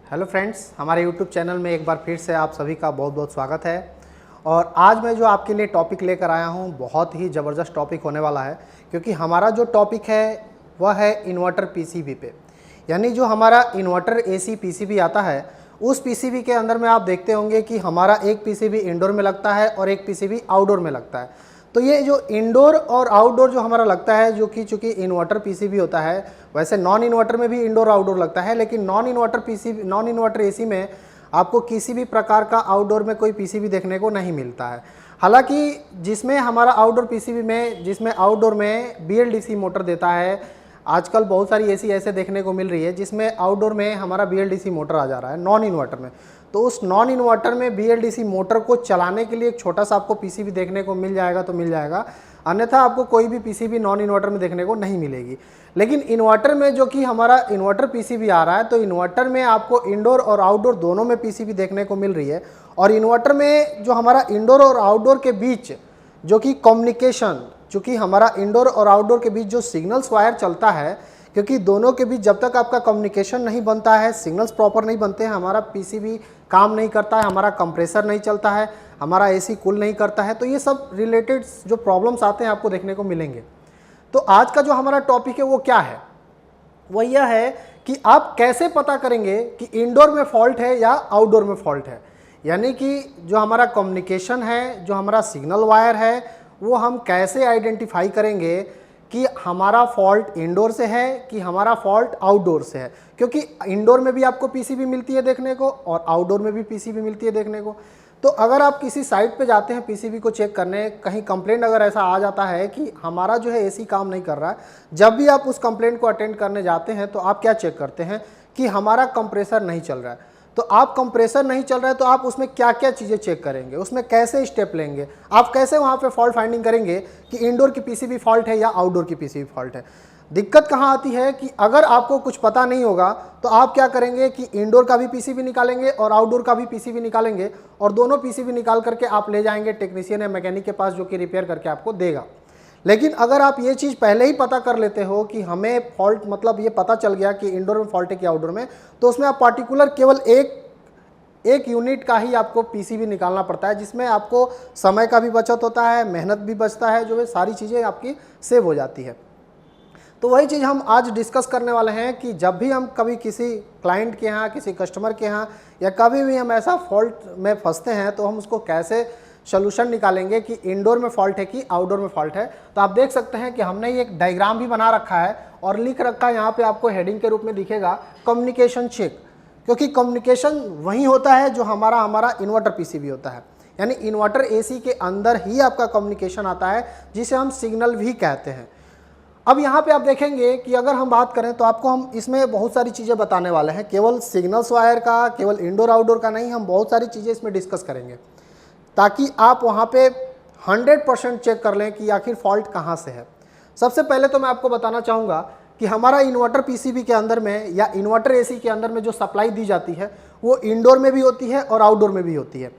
Hello friends, हमारे YouTube channel में एक बार फिर से आप सभी का बहुत बहुत स्वागत है। और आज मैं जो आपके लिए टॉपिक लेकर आया हूं बहुत ही ज़बरदस्त टॉपिक होने वाला है, क्योंकि हमारा जो टॉपिक है वह है इन्वर्टर पीसीबी पे। यानी जो हमारा इन्वर्टर एसी पीसीबी आता है, उस पीसीबी के अंदर में आप देखते होंगे कि हमारा एक पीसीबी इंडोर में लगता है और एक पीसीबी आउटडोर में लगता है। तो ये जो इंडोर और आउटडोर जो हमारा लगता है, जो कि चूँकि इन्वर्टर पीसीबी होता है, वैसे नॉन इन्वर्टर में भी इंडोर आउटडोर लगता है, लेकिन नॉन इन्वर्टर एसी में आपको किसी भी प्रकार का आउटडोर में कोई पीसीबी देखने को नहीं मिलता है। हालांकि जिसमें हमारा आउटडोर पीसीबी में, जिसमें आउटडोर में बीएलडीसी मोटर देता है, आजकल बहुत सारी एसी ऐसे देखने को मिल रही है जिसमें आउटडोर में हमारा बीएलडीसी मोटर आ जा रहा है नॉन इन्वर्टर में। तो उस नॉन इन्वर्टर में बीएलडीसी मोटर को चलाने के लिए एक छोटा सा आपको पीसीबी देखने को मिल जाएगा तो मिल जाएगा, अन्यथा आपको कोई भी पीसीबी नॉन इन्वर्टर में देखने को नहीं मिलेगी। लेकिन इन्वर्टर में जो कि हमारा इन्वर्टर पीसीबी आ रहा है, तो इन्वर्टर में आपको इंडोर और आउटडोर दोनों में पीसीबी देखने को मिल रही है। और इन्वर्टर में जो हमारा इंडोर और आउटडोर के बीच जो कि कम्युनिकेशन, चूँकि हमारा इंडोर और आउटडोर के बीच जो सिग्नल्स वायर चलता है, क्योंकि दोनों के बीच जब तक आपका कम्युनिकेशन नहीं बनता है, सिग्नल्स प्रॉपर नहीं बनते हैं, हमारा पीसीबी काम नहीं करता है, हमारा कंप्रेसर नहीं चलता है, हमारा एसी कूल नहीं करता है। तो ये सब रिलेटेड जो प्रॉब्लम्स आते हैं आपको देखने को मिलेंगे। तो आज का जो हमारा टॉपिक है वो क्या है, वो यह है कि आप कैसे पता करेंगे कि इंडोर में फॉल्ट है या आउटडोर में फॉल्ट है। यानी कि जो हमारा कम्युनिकेशन है, जो हमारा सिग्नल वायर है, वो हम कैसे आइडेंटिफाई करेंगे कि हमारा फॉल्ट इंडोर से है कि हमारा फॉल्ट आउटडोर से है। क्योंकि इंडोर में भी आपको पीसीबी मिलती है देखने को और आउटडोर में भी पीसीबी मिलती है देखने को। तो अगर आप किसी साइट पे जाते हैं पीसीबी को चेक करने, कहीं कंप्लेंट अगर ऐसा आ जाता है कि हमारा जो है एसी काम नहीं कर रहा है, जब भी आप उस कंप्लेंट को अटेंड करने जाते हैं तो आप क्या चेक करते हैं कि हमारा कंप्रेसर नहीं चल रहा है। तो आप कंप्रेसर नहीं चल रहा है तो आप उसमें क्या क्या चीज़ें चेक करेंगे, उसमें कैसे स्टेप लेंगे, आप कैसे वहाँ पे फॉल्ट फाइंडिंग करेंगे कि इंडोर की पीसीबी फॉल्ट है या आउटडोर की पीसीबी फॉल्ट है। दिक्कत कहाँ आती है कि अगर आपको कुछ पता नहीं होगा तो आप क्या करेंगे कि इंडोर का भी पीसीबी निकालेंगे और आउटडोर का भी पीसीबी निकालेंगे और दोनों पीसीबी निकाल करके आप ले जाएंगे टेक्नीशियन या मैकेनिक के पास, जो कि रिपेयर करके आपको देगा। लेकिन अगर आप ये चीज़ पहले ही पता कर लेते हो कि हमें फॉल्ट, मतलब ये पता चल गया कि इंडोर में फॉल्ट है कि आउटडोर में, तो उसमें आप पार्टिकुलर केवल एक यूनिट का ही आपको पीसीबी निकालना पड़ता है, जिसमें आपको समय का भी बचत होता है, मेहनत भी बचता है, जो है सारी चीज़ें आपकी सेव हो जाती है। तो वही चीज़ हम आज डिस्कस करने वाले हैं कि जब भी हम कभी किसी क्लाइंट के यहाँ, किसी कस्टमर के यहाँ या कभी भी हम ऐसा फॉल्ट में फंसते हैं तो हम उसको कैसे सोल्यूशन निकालेंगे कि इंडोर में फॉल्ट है कि आउटडोर में फॉल्ट है। तो आप देख सकते हैं कि हमने ये एक डायग्राम भी बना रखा है और लिख रखा है, यहाँ पे आपको हेडिंग के रूप में दिखेगा कम्युनिकेशन चेक। क्योंकि कम्युनिकेशन वही होता है जो हमारा इन्वर्टर पीसीबी होता है। यानी इन्वर्टर एसी के अंदर ही आपका कम्युनिकेशन आता है, जिसे हम सिग्नल भी कहते हैं। अब यहाँ पे आप देखेंगे कि अगर हम बात करें तो आपको हम इसमें बहुत सारी चीज़ें बताने वाले हैं, केवल सिग्नल्स वायर का, केवल इंडोर आउटडोर का नहीं, हम बहुत सारी चीज़ें इसमें डिस्कस करेंगे ताकि आप वहाँ पे 100% चेक कर लें कि आखिर फॉल्ट कहाँ से है। सबसे पहले तो मैं आपको बताना चाहूँगा कि हमारा इन्वर्टर पीसीबी के अंदर में या इन्वर्टर एसी के अंदर में जो सप्लाई दी जाती है वो इंडोर में भी होती है और आउटडोर में भी होती है।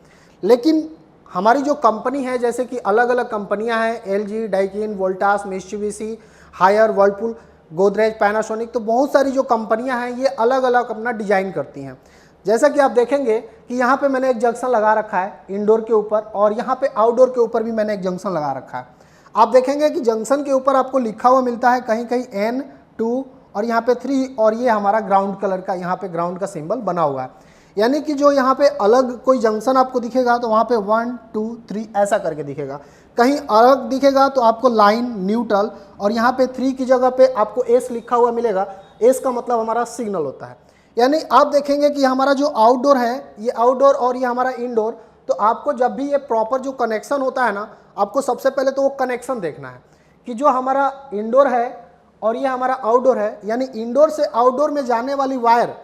लेकिन हमारी जो कंपनी है, जैसे कि अलग अलग कंपनियां हैं, LG, Daikin, Voltas, Mitsubishi, Haier, Whirlpool, Godrej, Panasonic, तो बहुत सारी जो कंपनियां हैं ये अलग अलग अपना डिजाइन करती हैं। जैसा कि आप देखेंगे कि यहाँ पे मैंने एक जंक्शन लगा रखा है इंडोर के ऊपर और यहाँ पे आउटडोर के ऊपर भी मैंने एक जंक्शन लगा रखा है। आप देखेंगे कि जंक्शन के ऊपर आपको लिखा हुआ मिलता है कहीं कहीं N2 और यहाँ पे 3, और ये हमारा ग्राउंड कलर का, यहाँ पे ग्राउंड का सिंबल बना हुआ है। यानी कि जो यहाँ पे अलग कोई जंक्शन आपको दिखेगा तो वहाँ पे 1 2 3 ऐसा करके दिखेगा, कहीं अलग दिखेगा तो आपको लाइन, न्यूट्रल, और यहाँ पे 3 की जगह पे आपको S लिखा हुआ मिलेगा। S का मतलब हमारा सिग्नल होता है। यानी आप देखेंगे कि हमारा जो आउटडोर है, ये आउटडोर और ये हमारा इंडोर, तो आपको जब भी ये प्रॉपर जो कनेक्शन होता है ना, आपको सबसे पहले तो वो कनेक्शन देखना है कि जो हमारा इंडोर है और ये हमारा आउटडोर है, यानी इंडोर से आउटडोर में जाने वाली वायर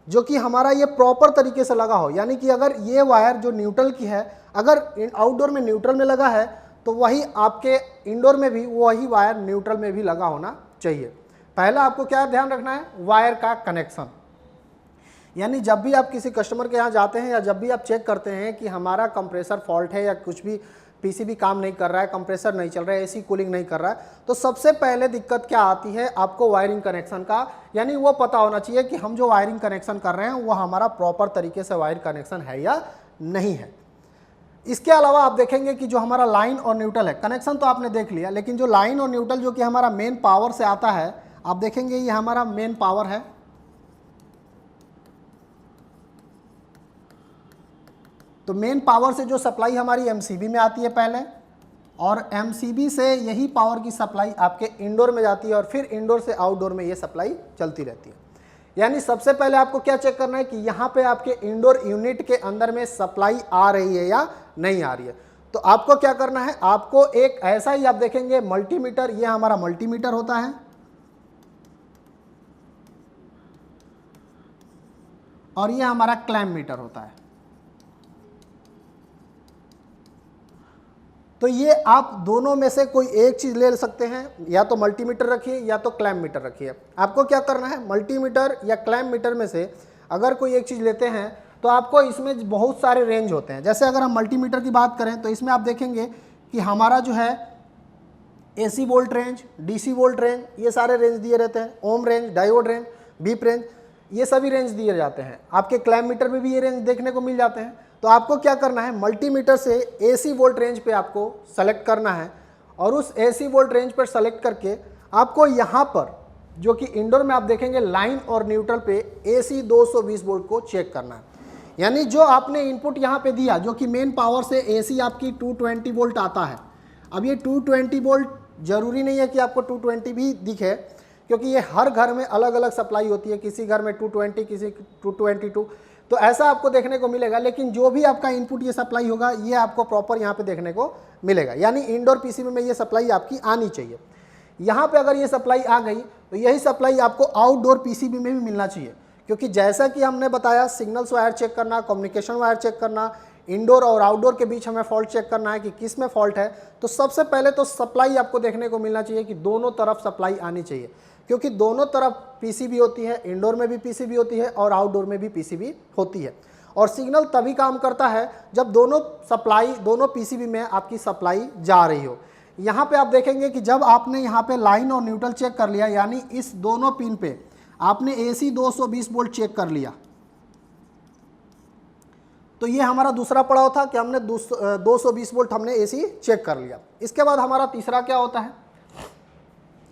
जो कि हमारा ये प्रॉपर तरीके से लगा हो। यानी कि अगर ये वायर जो न्यूट्रल की है, अगर आउटडोर में न्यूट्रल में लगा है तो वही आपके इंडोर में भी वही वायर न्यूट्रल में भी लगा होना चाहिए। पहला आपको क्या ध्यान रखना है, वायर का कनेक्शन। यानी जब भी आप किसी कस्टमर के यहाँ जाते हैं या जब भी आप चेक करते हैं कि हमारा कंप्रेसर फॉल्ट है या कुछ भी पीसीबी काम नहीं कर रहा है, कंप्रेसर नहीं चल रहा है, एसी कूलिंग नहीं कर रहा है, तो सबसे पहले दिक्कत क्या आती है आपको वायरिंग कनेक्शन का, यानी वो पता होना चाहिए कि हम जो वायरिंग कनेक्शन कर रहे हैं वो हमारा प्रॉपर तरीके से वायर कनेक्शन है या नहीं है। इसके अलावा आप देखेंगे कि जो हमारा लाइन और न्यूट्रल है, कनेक्शन तो आपने देख लिया, लेकिन जो लाइन और न्यूट्रल जो कि हमारा मेन पावर से आता है, आप देखेंगे ये हमारा मेन पावर है, तो मेन पावर से जो सप्लाई हमारी एमसीबी में आती है पहले, और एमसीबी से यही पावर की सप्लाई आपके इंडोर में जाती है, और फिर इंडोर से आउटडोर में ये सप्लाई चलती रहती है। यानी सबसे पहले आपको क्या चेक करना है कि यहाँ पे आपके इंडोर यूनिट के अंदर में सप्लाई आ रही है या नहीं आ रही है। तो आपको क्या करना है, आपको एक ऐसा ही आप देखेंगे मल्टीमीटर, ये हमारा मल्टीमीटर होता है, और ये हमारा क्लैम्प मीटर होता है। तो ये आप दोनों में से कोई एक चीज़ ले सकते हैं, या तो मल्टीमीटर रखिए या तो क्लैम्प मीटर रखिए। आपको क्या करना है, मल्टीमीटर या क्लैम्प मीटर में से अगर कोई एक चीज़ लेते हैं तो आपको इसमें बहुत सारे रेंज होते हैं। जैसे अगर हम मल्टीमीटर की बात करें तो इसमें आप देखेंगे कि हमारा जो है AC volt range, DC volt range, ये सारे रेंज दिए रहते हैं, ओम range, diode range, beep range, ये सभी रेंज दिए जाते हैं। आपके क्लैम्प मीटर में भी ये रेंज देखने को मिल जाते हैं। तो आपको क्या करना है, मल्टीमीटर से एसी वोल्ट रेंज पे आपको सेलेक्ट करना है, और उस एसी वोल्ट रेंज पर सेलेक्ट करके आपको यहाँ पर जो कि इंडोर में आप देखेंगे लाइन और न्यूट्रल पे एसी 220 वोल्ट को चेक करना है। यानी जो आपने इनपुट यहाँ पे दिया, जो कि मेन पावर से एसी आपकी 220 वोल्ट आता है। अब ये 220 वोल्ट जरूरी नहीं है कि आपको 220 भी दिखे, क्योंकि ये हर घर में अलग अलग सप्लाई होती है, किसी घर में 220, किसी 222, तो ऐसा आपको देखने को मिलेगा। लेकिन जो भी आपका इनपुट ये सप्लाई होगा ये आपको प्रॉपर यहाँ पे देखने को मिलेगा, यानी इंडोर पीसीबी में ये सप्लाई आपकी आनी चाहिए। यहाँ पे अगर ये सप्लाई आ गई तो यही सप्लाई आपको आउटडोर पीसीबी में भी मिलना चाहिए, क्योंकि जैसा कि हमने बताया सिग्नल्स वायर चेक करना, कम्युनिकेशन वायर चेक करना, इंडोर और आउटडोर के बीच हमें फॉल्ट चेक करना है कि किस में फॉल्ट है। तो सबसे पहले तो सप्लाई आपको देखने को मिलना चाहिए कि दोनों तरफ सप्लाई आनी चाहिए, क्योंकि दोनों तरफ पीसीबी होती है, इंडोर में भी पीसीबी होती है और आउटडोर में भी पीसीबी होती है। और सिग्नल तभी काम करता है जब दोनों पीसीबी में आपकी सप्लाई जा रही हो। यहाँ पे आप देखेंगे कि जब आपने यहाँ पे लाइन और न्यूट्रल चेक कर लिया, यानी इस दोनों पिन पे आपने एसी 220 वोल्ट चेक कर लिया, तो ये हमारा दूसरा पड़ाव था कि हमने 220 वोल्ट हमने एसी चेक कर लिया। इसके बाद हमारा तीसरा क्या होता है,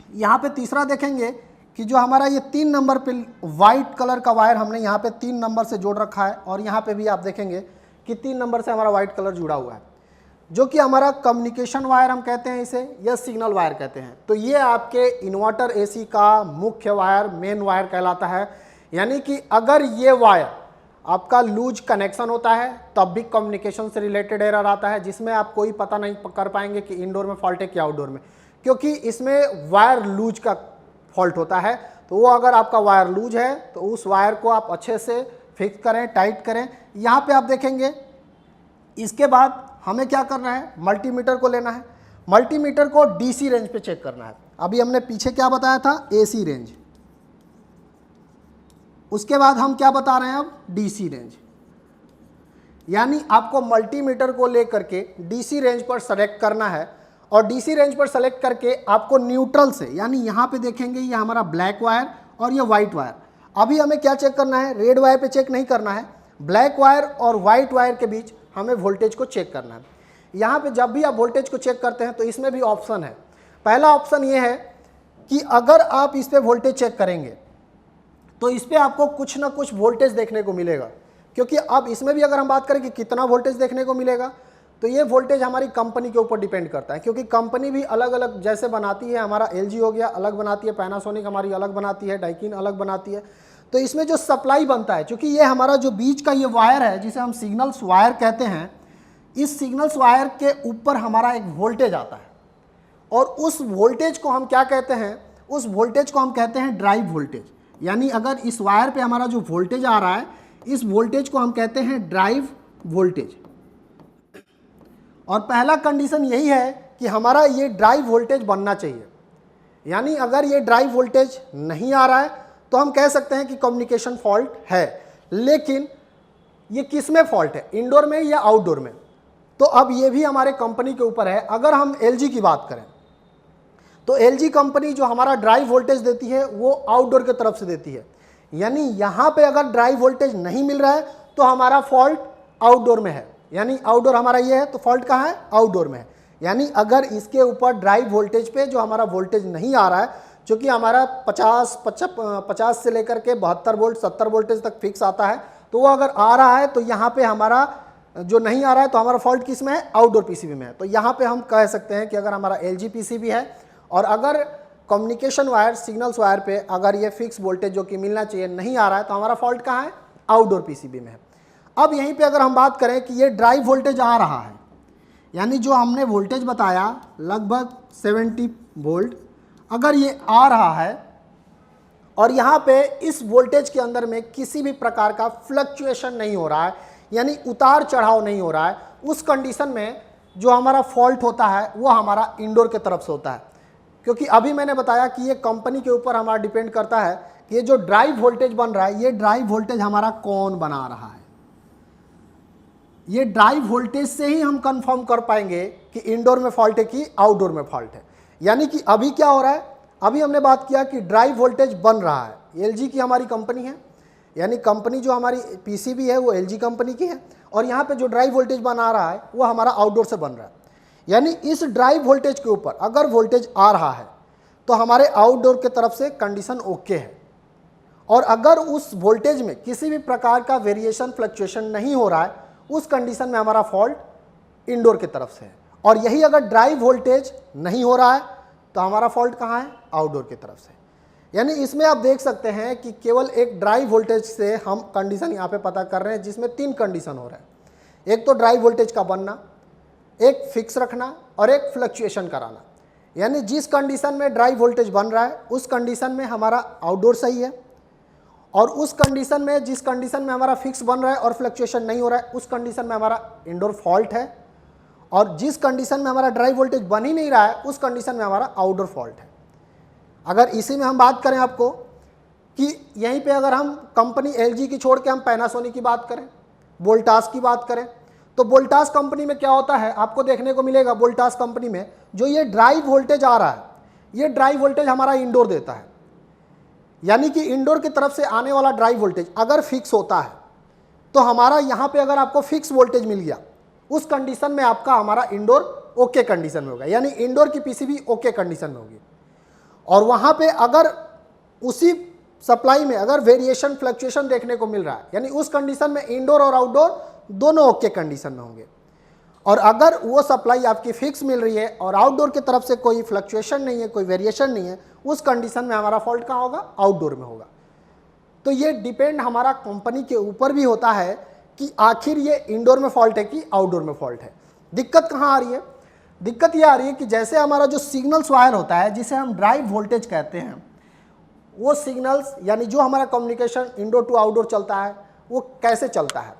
यहाँ पे तीसरा देखेंगे कि जो हमारा ये 3 नंबर पे वाइट कलर का वायर हमने यहाँ पे 3 नंबर से जोड़ रखा है, और यहाँ पे भी आप देखेंगे कि 3 नंबर से हमारा वाइट कलर जुड़ा हुआ है, जो कि हमारा कम्युनिकेशन वायर हम कहते हैं इसे, या सिग्नल वायर कहते हैं। तो ये आपके इन्वर्टर एसी का मुख्य वायर, मेन वायर कहलाता है। यानी कि अगर ये वायर आपका लूज कनेक्शन होता है तब भी कम्युनिकेशन से रिलेटेड एरर आता है, जिसमें आप कोई पता नहीं कर पाएंगे कि इंडोर में फॉल्ट है कि आउटडोर में, क्योंकि इसमें वायर लूज का फॉल्ट होता है। तो वो अगर आपका वायर लूज है तो उस वायर को आप अच्छे से फिक्स करें, टाइट करें। यहाँ पे आप देखेंगे इसके बाद हमें क्या करना है, मल्टीमीटर को लेना है, मल्टीमीटर को डीसी रेंज पे चेक करना है। अभी हमने पीछे क्या बताया था, एसी रेंज, उसके बाद हम क्या बता रहे हैं अब, डीसी रेंज। यानी आपको मल्टीमीटर को लेकर के डीसी रेंज पर सेलेक्ट करना है, और डीसी रेंज पर सेलेक्ट करके आपको न्यूट्रल से, यानी यहाँ पे देखेंगे ये हमारा ब्लैक वायर और ये वाइट वायर। अभी हमें क्या चेक करना है, रेड वायर पे चेक नहीं करना है, ब्लैक वायर और वाइट वायर के बीच हमें वोल्टेज को चेक करना है। यहाँ पे जब भी आप वोल्टेज को चेक करते हैं तो इसमें भी ऑप्शन है। पहला ऑप्शन ये है कि अगर आप इस पर वोल्टेज चेक करेंगे तो इस पर आपको कुछ ना कुछ वोल्टेज देखने को मिलेगा, क्योंकि अब इसमें भी अगर हम बात करें कि कितना वोल्टेज देखने को मिलेगा, तो ये वोल्टेज हमारी कंपनी के ऊपर डिपेंड करता है, क्योंकि कंपनी भी अलग अलग जैसे बनाती है। हमारा LG हो गया अलग बनाती है, पैनासोनिक हमारी अलग बनाती है, डाइकिन अलग बनाती है। तो इसमें जो सप्लाई बनता है, क्योंकि ये हमारा जो बीच का ये वायर है जिसे हम सिग्नल्स वायर कहते हैं, इस सिग्नल्स वायर के ऊपर हमारा एक वोल्टेज आता है, और उस वोल्टेज को हम क्या कहते हैं, उस वोल्टेज को हम कहते हैं ड्राइव वोल्टेज। यानी अगर इस वायर पे हमारा जो वोल्टेज आ रहा है, इस वोल्टेज को हम कहते हैं ड्राइव वोल्टेज। और पहला कंडीशन यही है कि हमारा ये ड्राइव वोल्टेज बनना चाहिए। यानी अगर ये ड्राइव वोल्टेज नहीं आ रहा है तो हम कह सकते हैं कि कम्युनिकेशन फॉल्ट है। लेकिन ये किस में फॉल्ट है, इंडोर में या आउटडोर में? तो अब ये भी हमारे कंपनी के ऊपर है। अगर हम LG की बात करें तो LG कंपनी जो हमारा ड्राइव वोल्टेज देती है वो आउटडोर की तरफ से देती है, यानी यहाँ पे अगर ड्राइव वोल्टेज नहीं मिल रहा है तो हमारा फॉल्ट आउटडोर में है, यानी आउटडोर हमारा ये है तो फॉल्ट कहाँ है, आउटडोर में है। यानी अगर इसके ऊपर ड्राइव वोल्टेज पे जो हमारा वोल्टेज नहीं आ रहा है, जो कि हमारा 50 से लेकर के 72 वोल्ट 70 वोल्टेज तक फिक्स आता है, तो वो अगर आ रहा है तो यहाँ पे हमारा जो नहीं आ रहा है तो हमारा फॉल्ट किस में है, आउटडोर पीसीबी में है। तो यहाँ पे हम कह सकते हैं कि अगर हमारा LG पीसीबी है और अगर कम्युनिकेशन वायर सिग्नल्स वायर पे अगर ये फिक्स वोल्टेज जो कि मिलना चाहिए नहीं आ रहा है तो हमारा फॉल्ट कहाँ है, आउटडोर पीसीबी में है। अब यहीं पे अगर हम बात करें कि ये ड्राइव वोल्टेज आ रहा है, यानी जो हमने वोल्टेज बताया लगभग 70 वोल्ट अगर ये आ रहा है और यहाँ पे इस वोल्टेज के अंदर में किसी भी प्रकार का फ्लक्चुएशन नहीं हो रहा है, यानी उतार चढ़ाव नहीं हो रहा है, उस कंडीशन में जो हमारा फॉल्ट होता है वो हमारा इंडोर के तरफ से होता है। क्योंकि अभी मैंने बताया कि ये कंपनी के ऊपर हमारा डिपेंड करता है कि ये जो ड्राइव वोल्टेज बन रहा है ये ड्राइव वोल्टेज हमारा कौन बना रहा है। ये ड्राइव वोल्टेज से ही हम कंफर्म कर पाएंगे कि इंडोर में फॉल्ट है कि आउटडोर में फॉल्ट है। यानी कि अभी क्या हो रहा है, अभी हमने बात किया कि ड्राइव वोल्टेज बन रहा है, LG की हमारी कंपनी है, यानी कंपनी जो हमारी पीसीबी है वो LG कंपनी की है, और यहाँ पे जो ड्राइव वोल्टेज बना रहा है वो हमारा आउटडोर से बन रहा है। यानी इस ड्राइव वोल्टेज के ऊपर अगर वोल्टेज आ रहा है तो हमारे आउटडोर की तरफ से कंडीशन ओके है, और अगर उस वोल्टेज में किसी भी प्रकार का वेरिएशन फ्लक्चुएशन नहीं हो रहा है उस कंडीशन में हमारा फॉल्ट इंडोर की तरफ से है। और यही अगर ड्राइव वोल्टेज नहीं हो रहा है तो हमारा फॉल्ट कहाँ है, आउटडोर की तरफ से। यानी इसमें आप देख सकते हैं कि केवल एक ड्राइव वोल्टेज से हम कंडीशन यहाँ पे पता कर रहे हैं, जिसमें 3 कंडीशन हो रहा है। एक तो ड्राइव वोल्टेज का बनना, एक फिक्स रखना और एक फ्लक्चुएशन कराना। यानी जिस कंडीशन में ड्राइव वोल्टेज बन रहा है उस कंडीशन में हमारा आउटडोर सही है, और उस कंडीशन में जिस कंडीशन में हमारा फिक्स बन रहा है और फ्लक्चुएशन नहीं हो रहा है उस कंडीशन में हमारा इंडोर फॉल्ट है, और जिस कंडीशन में हमारा ड्राइव वोल्टेज बन ही नहीं रहा है उस कंडीशन में हमारा आउटडोर फॉल्ट है। अगर इसी में हम बात करें आपको कि यहीं पे अगर हम कंपनी LG की छोड़ के हम पैनासोनिक की बात करें, वोल्टास की बात करें, तो वोल्टास कंपनी में क्या होता है आपको देखने को मिलेगा, वोल्टास कंपनी में जो ये ड्राइव वोल्टेज आ रहा है ये ड्राइव वोल्टेज हमारा इंडोर देता है। यानी कि इंडोर की तरफ से आने वाला ड्राइव वोल्टेज अगर फिक्स होता है तो हमारा यहाँ पे अगर आपको फिक्स वोल्टेज मिल गया उस कंडीशन में आपका हमारा इंडोर ओके कंडीशन में होगा, यानी इंडोर की पीसीबी ओके कंडीशन में होगी। और वहाँ पे अगर उसी सप्लाई में अगर वेरिएशन फ्लक्चुएशन देखने को मिल रहा है, यानी उस कंडीशन में इंडोर और आउटडोर दोनों ओके कंडीशन में होंगे। और अगर वो सप्लाई आपकी फिक्स मिल रही है और आउटडोर की तरफ से कोई फ्लक्चुएशन नहीं है, कोई वेरिएशन नहीं है, उस कंडीशन में हमारा फॉल्ट कहाँ होगा, आउटडोर में होगा। तो ये डिपेंड हमारा कंपनी के ऊपर भी होता है कि आखिर ये इंडोर में फॉल्ट है कि आउटडोर में फॉल्ट है। दिक्कत कहाँ आ रही है, दिक्कत ये आ रही है कि जैसे हमारा जो सिग्नल्स वायर होता है जिसे हम ड्राइव वोल्टेज कहते हैं, वो सिग्नल्स यानी जो हमारा कम्युनिकेशन इंडोर टू आउटडोर चलता है वो कैसे चलता है,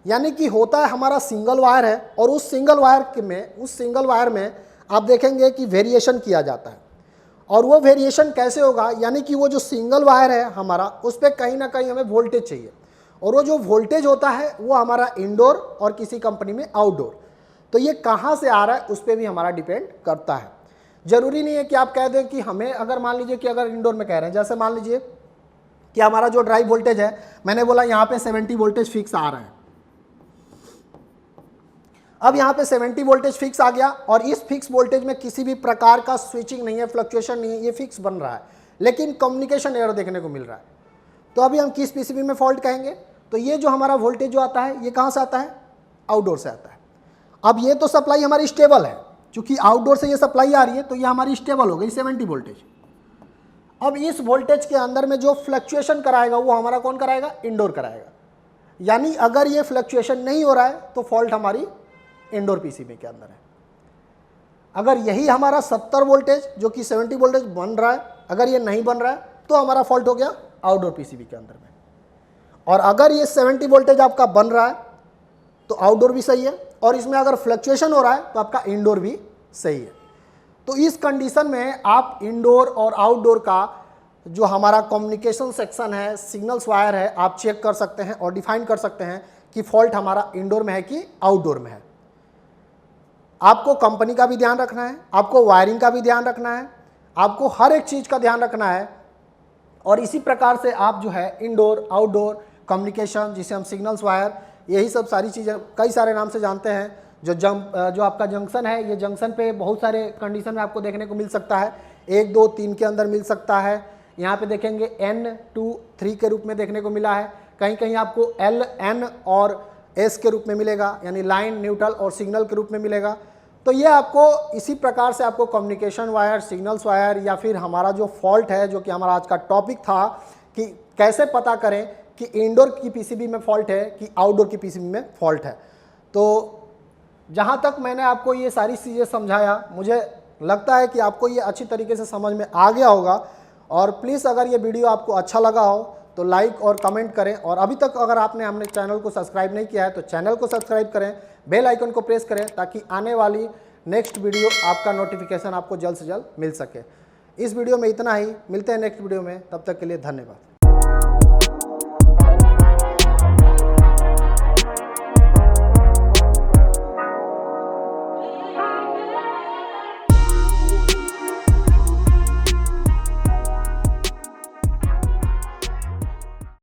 यानी कि होता है हमारा सिंगल वायर है और उस सिंगल वायर में आप देखेंगे कि वेरिएशन किया जाता है। और वो वेरिएशन कैसे होगा, यानी कि वो जो सिंगल वायर है हमारा उस पर कहीं ना कहीं हमें वोल्टेज चाहिए, और वो जो वोल्टेज होता है वो हमारा इंडोर और किसी कंपनी में आउटडोर। तो ये कहाँ से आ रहा है उस पर भी हमारा डिपेंड करता है। जरूरी नहीं है कि आप कह दें कि हमें अगर मान लीजिए कि अगर इंडोर में कह रहे हैं, जैसे मान लीजिए कि हमारा जो ड्राइव वोल्टेज है, मैंने बोला यहाँ पे 70 वोल्टेज फिक्स आ रहा है। अब यहाँ पे 70 वोल्टेज फिक्स आ गया और इस फिक्स वोल्टेज में किसी भी प्रकार का स्विचिंग नहीं है, फ्लक्चुएशन नहीं है, ये फिक्स बन रहा है, लेकिन कम्युनिकेशन एरर देखने को मिल रहा है। तो अभी हम किस पीसीबी में फॉल्ट कहेंगे, तो ये जो हमारा वोल्टेज जो आता है ये कहाँ से आता है, आउटडोर से आता है। अब ये तो सप्लाई हमारी स्टेबल है, चूंकि आउटडोर से ये सप्लाई आ रही है तो ये हमारी स्टेबल हो गई 70 वोल्टेज। अब इस वोल्टेज के अंदर में जो फ्लक्चुएशन कराएगा वो हमारा कौन कराएगा, इंडोर कराएगा। यानी अगर ये फ्लक्चुएशन नहीं हो रहा है तो फॉल्ट हमारी इंडोर पीसीबी के अंदर है। अगर यही हमारा 70 वोल्टेज जो कि 70 वोल्टेज बन रहा है, अगर ये नहीं बन रहा है तो हमारा फॉल्ट हो गया आउटडोर पीसीबी के अंदर में। और अगर ये 70 वोल्टेज आपका बन रहा है तो आउटडोर भी सही है, और इसमें अगर फ्लक्चुएशन हो रहा है तो आपका इंडोर भी सही है। तो इस कंडीशन में आप इंडोर और आउटडोर का जो हमारा कम्युनिकेशन सेक्शन है, सिग्नल्स वायर है, आप चेक कर सकते हैं और डिफाइन कर सकते हैं कि फॉल्ट हमारा इंडोर में है कि आउटडोर में है। आपको कंपनी का भी ध्यान रखना है, आपको वायरिंग का भी ध्यान रखना है, आपको हर एक चीज़ का ध्यान रखना है। और इसी प्रकार से आप जो है इंडोर आउटडोर कम्युनिकेशन, जिसे हम सिग्नल्स वायर, यही सब सारी चीज़ें कई सारे नाम से जानते हैं। जो आपका जंक्शन है, ये जंक्शन पे बहुत सारे कंडीशन में आपको देखने को मिल सकता है, 1 2 3 के अंदर मिल सकता है। यहाँ पे देखेंगे N 2 3 के रूप में देखने को मिला है, कहीं कहीं आपको L N और S के रूप में मिलेगा, यानी लाइन न्यूट्रल और सिग्नल के रूप में मिलेगा। तो ये आपको इसी प्रकार से आपको कम्युनिकेशन वायर, सिग्नल्स वायर, या फिर हमारा जो फॉल्ट है, जो कि हमारा आज का टॉपिक था कि कैसे पता करें कि इंडोर की पीसीबी में फॉल्ट है कि आउटडोर की पीसीबी में फॉल्ट है। तो जहाँ तक मैंने आपको ये सारी चीज़ें समझाया, मुझे लगता है कि आपको ये अच्छी तरीके से समझ में आ गया होगा। और प्लीज़ अगर ये वीडियो आपको अच्छा लगा हो तो लाइक और कमेंट करें, और अभी तक अगर आपने हमने चैनल को सब्सक्राइब नहीं किया है तो चैनल को सब्सक्राइब करें, बेल आइकन को प्रेस करें, ताकि आने वाली नेक्स्ट वीडियो आपका नोटिफिकेशन आपको जल्द से जल्द मिल सके। इस वीडियो में इतना ही, मिलते हैं नेक्स्ट वीडियो में, तब तक के लिए धन्यवाद।